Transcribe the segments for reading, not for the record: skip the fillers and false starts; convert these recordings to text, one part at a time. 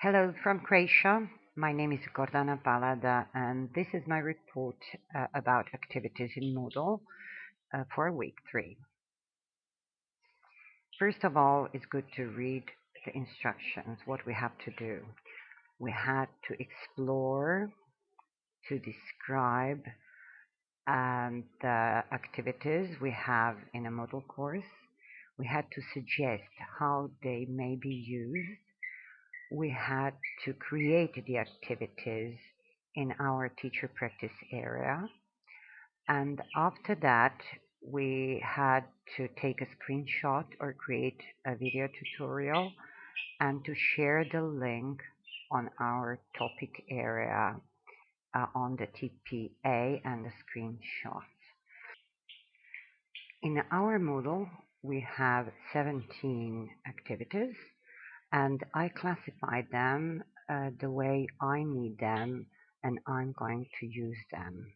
Hello from Croatia. My name is Gordana Palada, and this is my report about activities in Moodle for week 3. First of all, it's good to read the instructions, what we have to do. We had to explore, to describe the activities we have in a Moodle course. We had to suggest how they may be used. We had to create the activities in our teacher practice area. And after that, we had to take a screenshot or create a video tutorial and to share the link on our topic area on the TPA and the screenshot. In our Moodle, we have 17 activities, and I classified them the way I need them, and I'm going to use them.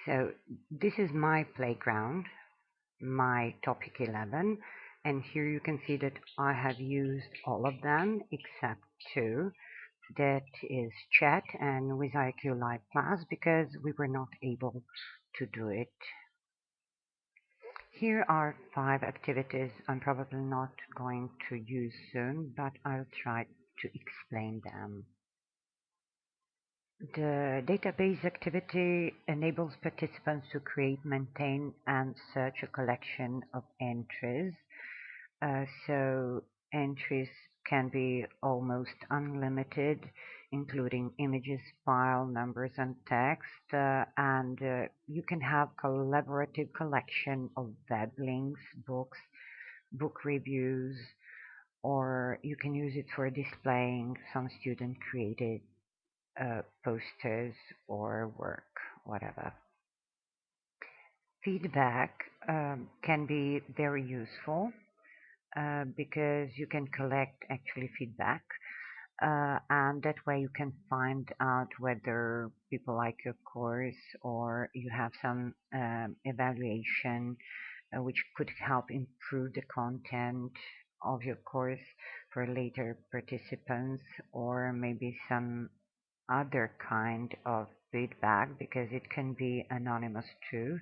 So this is my playground, my topic 11, and here you can see that I have used all of them except two. That is chat and with IQ Live Class because we were not able to do it. Here are 5 activities I'm probably not going to use soon, but I'll try to explain them. The database activity enables participants to create, maintain, and search a collection of entries. So entries can be almost unlimited, including images, file, numbers, and text. And you can have collaborative collection of web links, books, book reviews, or you can use it for displaying some student-created posters or work, whatever. Feedback can be very useful because you can collect actually feedback and that way you can find out whether people like your course or you have some evaluation which could help improve the content of your course for later participants, or maybe some other kind of feedback because it can be anonymous too,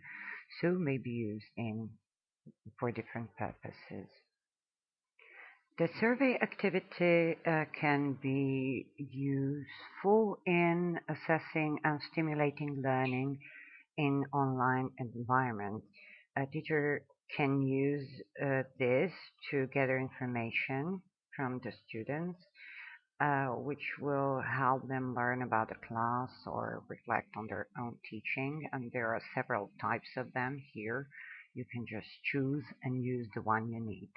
so may be used for different purposes. The survey activity can be useful in assessing and stimulating learning in online environment. A teacher can use this to gather information from the students, which will help them learn about the class or reflect on their own teaching. And there are several types of them here. You can just choose and use the one you need.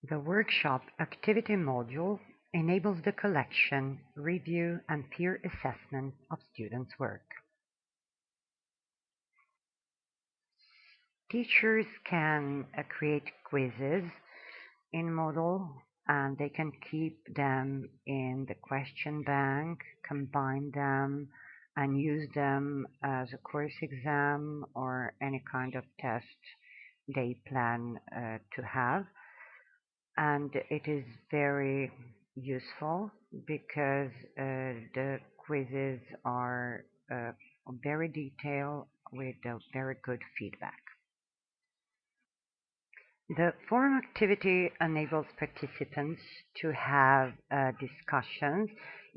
The workshop activity module enables the collection, review, and peer assessment of students' work. Teachers can create quizzes in Moodle, and they can keep them in the question bank, combine them, and use them as a course exam or any kind of test they plan to have. And it is very useful because the quizzes are very detailed with very good feedback. The forum activity enables participants to have discussions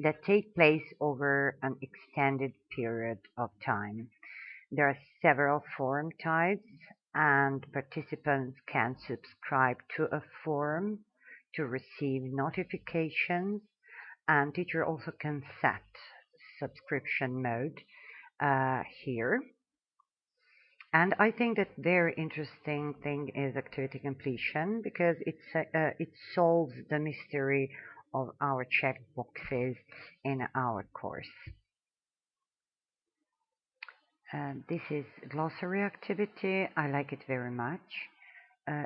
that take place over an extended period of time. There are several forum types, and participants can subscribe to a forum to receive notifications, and teacher also can set subscription mode here. And I think that very interesting thing is activity completion because it solves the mystery of our checkboxes in our course. This is glossary activity. I like it very much.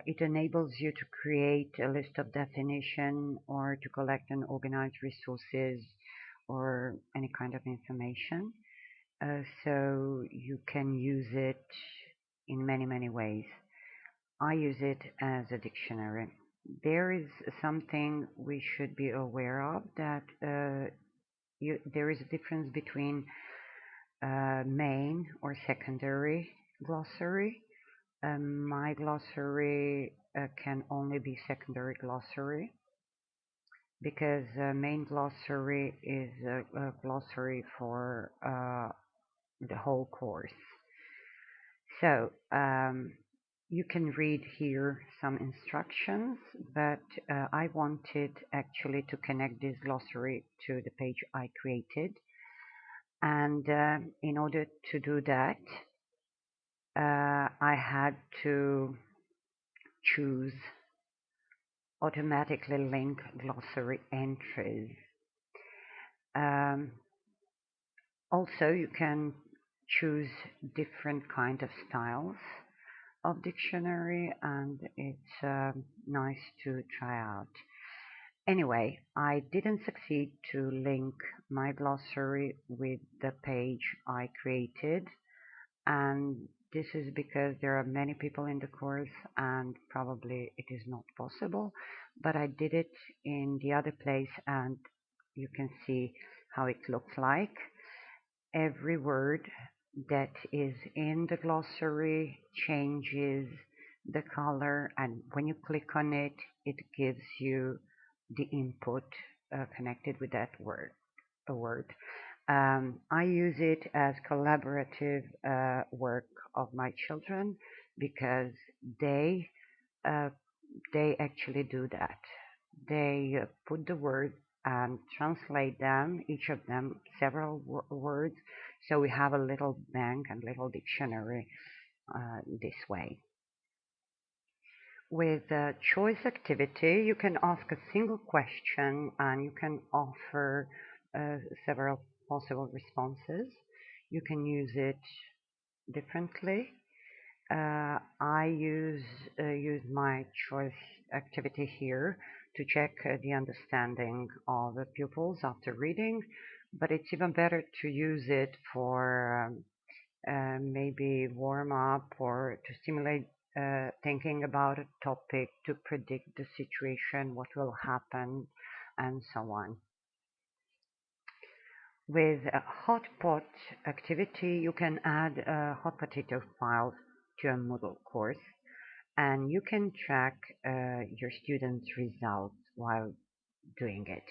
It enables you to create a list of definition or to collect and organize resources or any kind of information. So you can use it in many ways. I use it as a dictionary. there is something we should be aware of, that there is a difference between main or secondary glossary. My glossary can only be secondary glossary, because main glossary is a glossary for the whole course. So you can read here some instructions, but I wanted actually to connect this glossary to the page I created. And in order to do that, I had to choose automatically link glossary entries. Also, you can choose different kind of styles of dictionary, and it's nice to try out. Anyway, I didn't succeed to link my glossary with the page I created, and this is because there are many people in the course and probably it is not possible, but I did it in the other place, and you can see how it looks like. Every word that is in the glossary changes the color, and when you click on it, it gives you the input connected with that word. A word. I use it as collaborative work of my children, because they uh, they actually do that. They put the words and translate them, each of them several words, so we have a little bank and little dictionary this way. With choice activity, you can ask a single question and you can offer several possible responses. You can use it differently. I use my choice activity here to check the understanding of the pupils after reading, but it's even better to use it for maybe warm up or to stimulate thinking about a topic, to predict the situation, what will happen, and so on. With a hot pot activity, you can add hot potato files to a Moodle course, and you can track your students' results while doing it.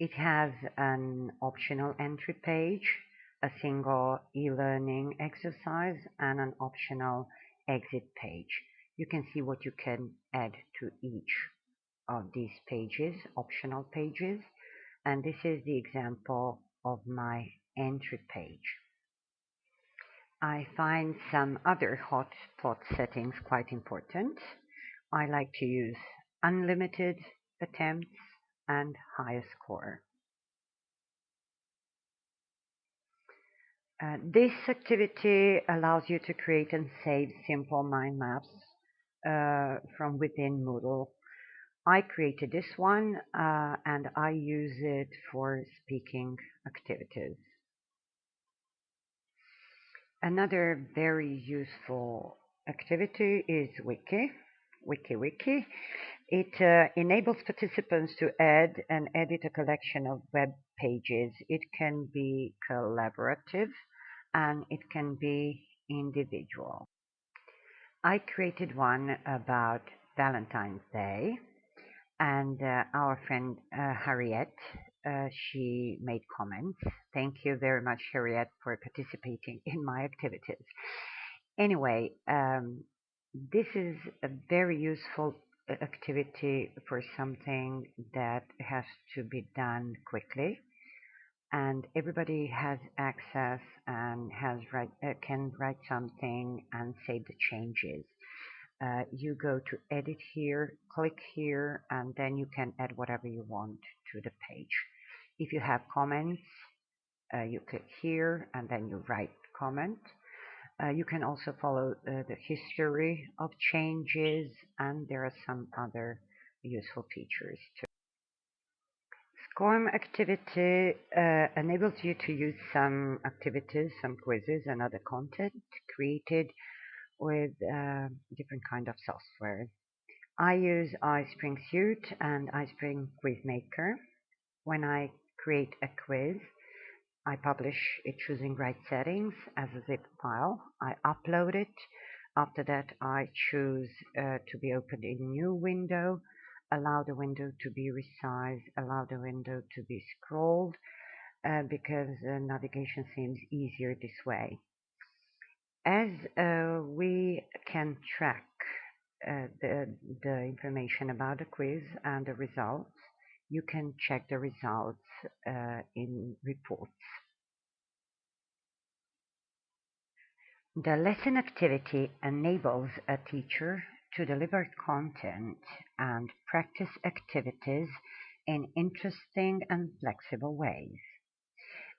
It has an optional entry page, a single e-learning exercise, and an optional exit page. You can see what you can add to each of these pages, optional pages, and this is the example of my entry page. I find some other hotspot settings quite important. I like to use unlimited attempts and high score. This activity allows you to create and save simple mind maps from within Moodle. I created this one and I use it for speaking activities. Another very useful activity is Wiki. It enables participants to add and edit a collection of web pages. It can be collaborative and it can be individual. I created one about Valentine's Day, and our friend Harriet, she made comments. Thank you very much, Harriet, for participating in my activities. Anyway, this is a very useful activity for something that has to be done quickly, and everybody has access and can write something and save the changes. You go to edit here, click here, and then you can add whatever you want to the page. If you have comments, you click here and then you write comment. You can also follow the history of changes, and there are some other useful features too. SCORM activity enables you to use some activities, some quizzes, and other content created with different kind of software. I use iSpring Suite and iSpring Quizmaker. When I create a quiz, I publish it choosing right settings as a zip file. I upload it. After that, I choose to be opened in a new window, allow the window to be resized, allow the window to be scrolled, because navigation seems easier this way. As we can track the information about the quiz and the results, you can check the results in reports. The lesson activity enables a teacher to deliver content and practice activities in interesting and flexible ways.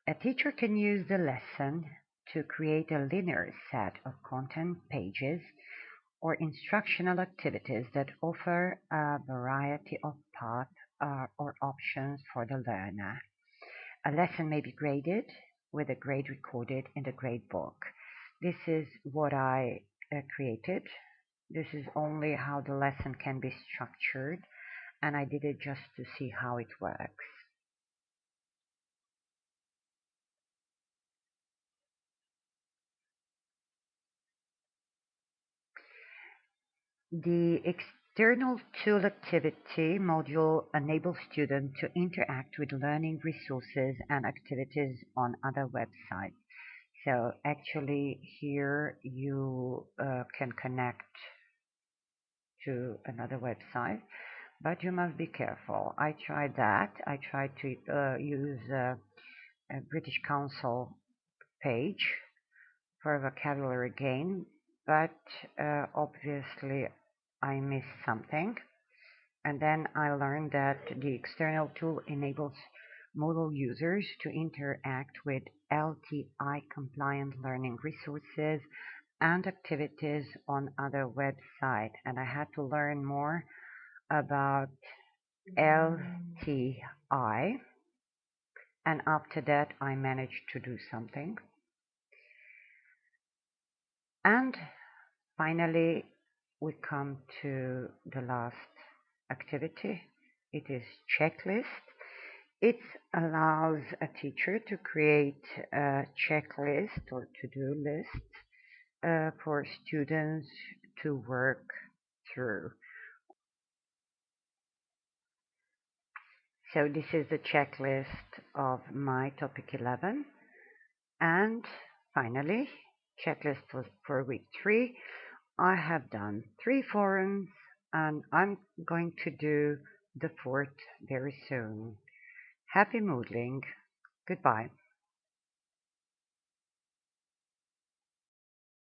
A teacher can use the lesson to create a linear set of content pages or instructional activities that offer a variety of paths or options for the learner. A lesson may be graded with a grade recorded in the grade book. This is what I created. This is only how the lesson can be structured, and I did it just to see how it works. The external tool activity module enables students to interact with learning resources and activities on other websites. So actually here you can connect to another website, but you must be careful. I tried that. I tried to use a British Council page for vocabulary gain, but obviously I missed something. And then I learned that the external tool enables Moodle users to interact with LTI compliant learning resources and activities on other websites. And I had to learn more about LTI. And after that, I managed to do something. And finally, we come to the last activity. It is checklist. It allows a teacher to create a checklist or to-do list for students to work through. So this is the checklist of my topic 11. And finally, checklist was for week 3. I have done 3 forums and I'm going to do the 4th very soon. Happy Moodling. Goodbye.